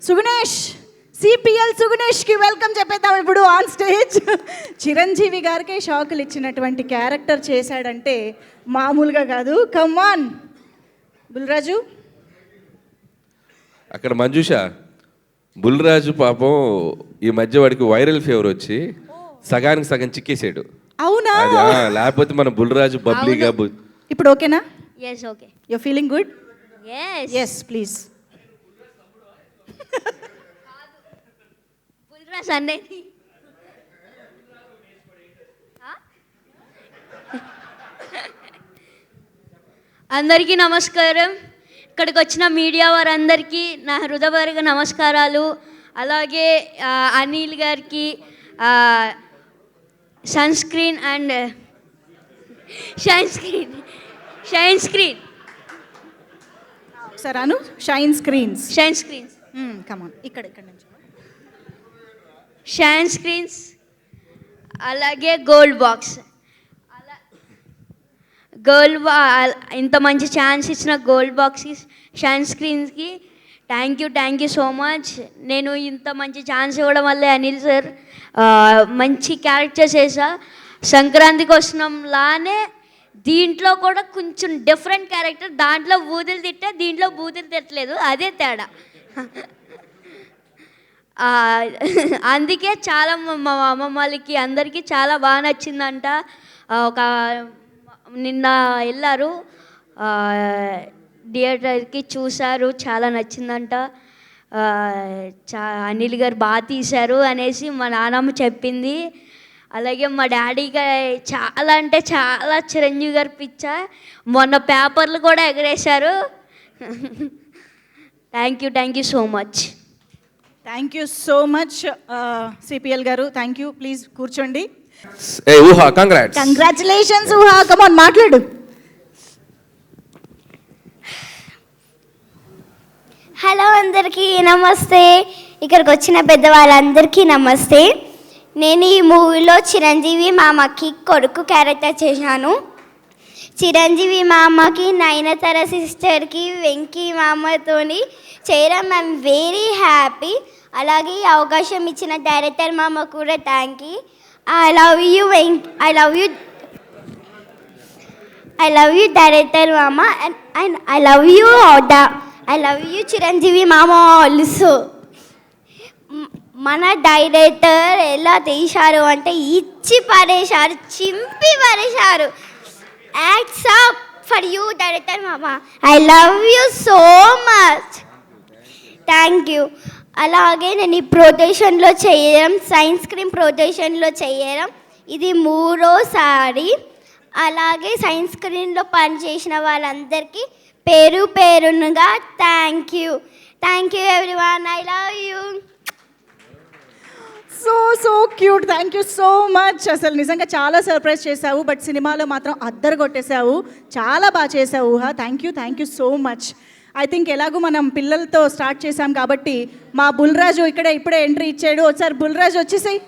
సుగుణేష్, CPL సుగుణేష్కి welcome చెప్పేద్దాం ఇప్పుడు on stage. Chiranjeevi గారికే షాకులు ఇచ్చినటువంటి క్యారెక్టర్ చేశాడంటే మామూలుగా కాదు. కమాన్ బుల్రాజు. అక్కడ మంజుష, బుల్రాజు పాపం ఈ మధ్య వాడికి వైరల్ ఫీవర్ వచ్చి సగానికి సగం చిక్కేసాడు. అవునా? లేకపోతే మన బుల్రాజు బబ్లీగా. ఇప్పుడు ఓకేనా? yes okay you feeling good? yes please. Bulraj అన్నే అందరికీ నమస్కారం. ఇక్కడికి వచ్చిన మీడియా వారందరికీ నా హృదయపూర్వక నమస్కారాలు. అలాగే అనిల్ గారికి sun screen and shine screen సరే అను. షైన్ స్క్రీన్స్ కమాన్ ఇక్కడ నుంచి షైన్ స్క్రీన్స్, అలాగే గోల్డ్ బాక్స్, ఇంత మంచి ఛాన్స్ ఇచ్చిన గోల్డ్ బాక్స్కి, షైన్ స్క్రీన్స్కి థ్యాంక్ యూ సో మచ్. నేను ఇంత మంచి ఛాన్స్ ఇవ్వడం వల్లే అనిల్ సార్ మంచి క్యారెక్టర్స్ చేసా. సంక్రాంతికి వస్తున్నాంలానే దీంట్లో కూడా కొంచెం డిఫరెంట్ క్యారెక్టర్. దాంట్లో బూతులు తిట్టా, దీంట్లో బూతులు తిట్టలేదు, అదే తేడా. అందుకే చాలా మా అమ్మమ్మలకి అందరికీ చాలా బాగా నచ్చిందంట. ఒక నిన్న వెళ్ళారు థియేటర్కి, చూశారు, చాలా నచ్చిందంట. అనిల్ గారు బాగా తీశారు అనేసి మా నాన్నమ్మ చెప్పింది. అలాగే మా డాడీగా చాలా అంటే చాలా చిరంజీవి గారు పిచ్చ. మొన్న పేపర్లు కూడా ఎగరేశారు. Thank you so much. Thank you so much CPL గారు. Thank you. ప్లీజ్ కూర్చోండి. కంగ్రాచులేషన్స్ ఊహా. కమాన్ మాట్లాడు. హలో అందరికీ నమస్తే. ఇక్కడికి వచ్చిన పెద్దవాళ్ళందరికీ నమస్తే. నేను ఈ మూవీలో చిరంజీవి మామకి కొడుకు క్యారెక్టర్ చేశాను. చిరంజీవి మామకి నయనతార సిస్టర్కి వెంకీ మామతోని చేయడం ఐఎమ్ వెరీ హ్యాపీ. అలాగే ఈ అవకాశం ఇచ్చిన డైరెక్టర్ మామ కూడా thank you. I love you director మామ and I love you Chiranjeevi మామ ఆల్సో. మన డైరెక్టర్ ఎలా తీశారు అంటే ఇచ్చి పడేశారు, చింపి పడేశారు. Acts up for you director మామ. I love you so much. Thank you. అలాగే నేను ఈ ప్రొడక్షన్లో చేయడం, సైన్స్ స్క్రీన్ ప్రొడక్షన్లో చేయడం ఇది 3వ సారి. అలాగే సైన్స్ స్క్రీన్లో పనిచేసిన వాళ్ళందరికీ పేరునుగా thank you everyone. I love you. So cute. Thank you so much. అసలు నిజంగా చాలా సర్ప్రైజ్ చేసావు, బట్ సినిమాలో మాత్రం అద్దరు కొట్టేశావు. చాలా బాగా చేసావు ఊహా. Thank you so much. I think ఎలాగో మనం పిల్లలతో స్టార్ట్ చేసాం కాబట్టి మా బుల్రాజు ఇప్పుడే ఎంట్రీ ఇచ్చాడు. ఒకసారి బుల్రాజు వచ్చేసాయి.